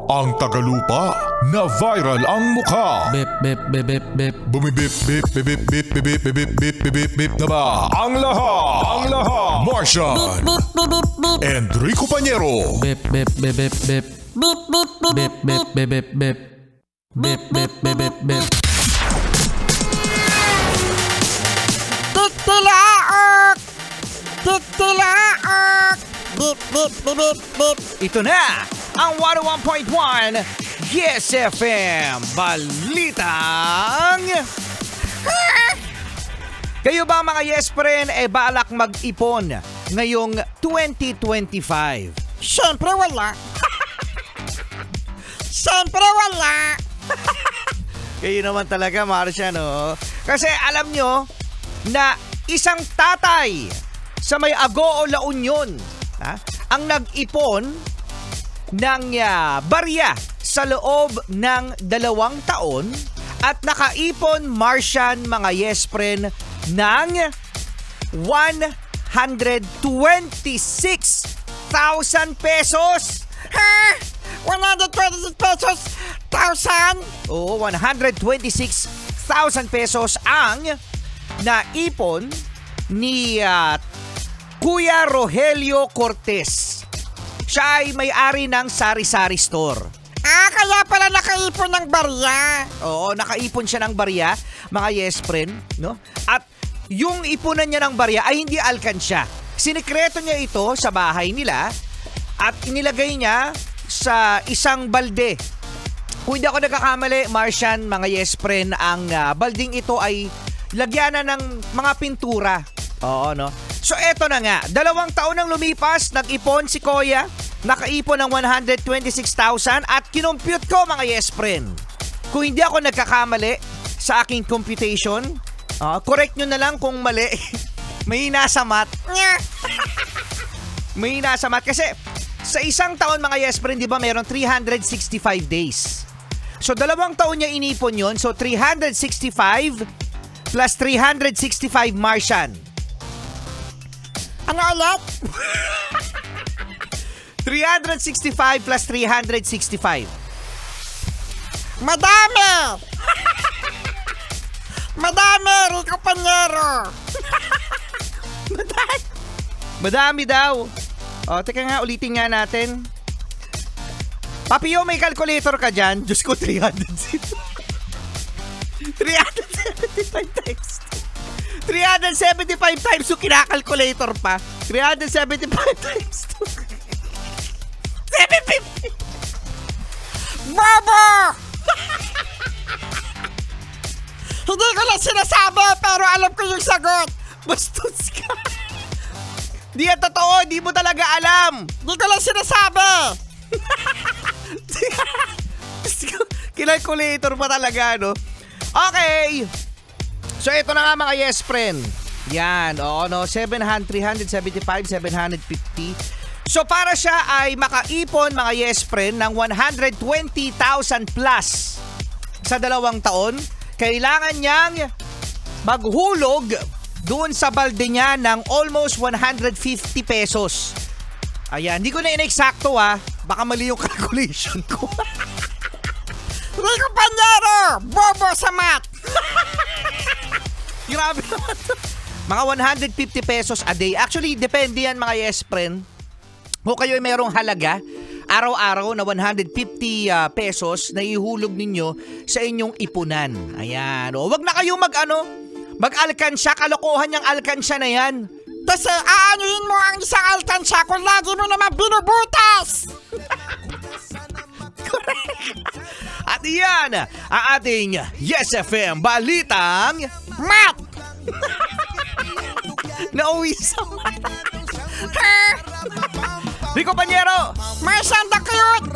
Ang tagalupa na viral ang mukha. Bip, bip, bip, bip, bip. Bumibip, bip, bip, bip, bip, bip, bip, bip, bip, bip, bip na ba? Ang lahat. Martian. Beep, beep, beep, beep. Enrico Pañero. Bip, bip, bip, bip, bip. Beep, beep, beep, Bip, bip, bip, bip, bip. Bip, bip, bip, bip, bip. Titilaok! Titilaok! Beep, beep, beep, beep, beep. Ito na ang 101.1 Yes FM Balitang Kayo ba mga Yes Friend balak mag-ipon ngayong 2025? Siyempre wala. Siyempre wala. Kayo naman talaga, Marcia, no? Kasi alam nyo na isang tatay sa may Agoo, La Union ang nag-ipon ng barya sa loob ng 2 taon at nakaipon, Martian, mga Yes Friend, ng 126,000 pesos. Ha? 126 pesos? 1,000? Oo, 126,000 pesos ang naipon ni Kuya Rogelio Cortez. Siya ay may-ari ng sari-sari store. Kaya pala nakaipon ng barya. Oo, nakaipon siya ng barya, mga Yes Friend, no? At yung ipunan niya ng barya ay hindi alkansya. Sinikreto niya ito sa bahay nila at inilagay niya sa isang balde. Kung hindi ako nagkakamali, Martian, mga Yes Friend, ang balding ito ay lagyan na ng mga pintura. Oo, no? So eto na nga, 2 taon nang lumipas, nag-ipon si Kuya, nakaipon ng 126,000 at kinompute ko, mga Yes Friend. Kung hindi ako nagkakamali sa aking computation, correct nyo na lang kung mali. May nasa math. May nasa math kasi sa isang taon, mga Yes Friend, di ba mayroon 365 days. So 2 taon niya inipon yun, so 365 plus 365, Martian. Ano ulit? 365 plus 365. Madami! Madami, Rico Pañero! Madami daw. Teka nga, ulitin nga natin. Papio, may calculator ka dyan? Diyos ko, 375 times 375 times so kinakalculator pa. 375 times 2 750. Bobo! Hindi ko lang sinasabi pero alam ko yung sagot. Bastos ka. Di yan totoo, di mo talaga alam. Hindi ko lang sinasabi. Kinalculator pa talaga, no? Okay. So, ito na nga, mga Yes Friend. Yan, 375, 750. So, para siya ay makaipon, mga Yes Friend, ng 120,000 plus sa 2 taon, kailangan niyang maghulog doon sa balde niya ng almost 150 pesos. Ayan, hindi ko na in-eksakto baka mali yung calculation ko. Rico Pañero! Bobo sa math! Grabe naman. Mga 150 pesos a day. Actually, depende yan, mga Yes Friend. Kung kayo ay mayroong halaga, araw-araw na 150 pesos na ihulog ninyo sa inyong ipunan. Ayan. Wag na kayo mag-alkansya. Kalokohan yung alkansya na yan. Kasi aanuhin mo ang isang alkansya kung lagi mo naman binubutas! Correct. At yan ang ating Yes FM Balitang Math! Nauwi sa math. Rico Pañero, Martian the Cute!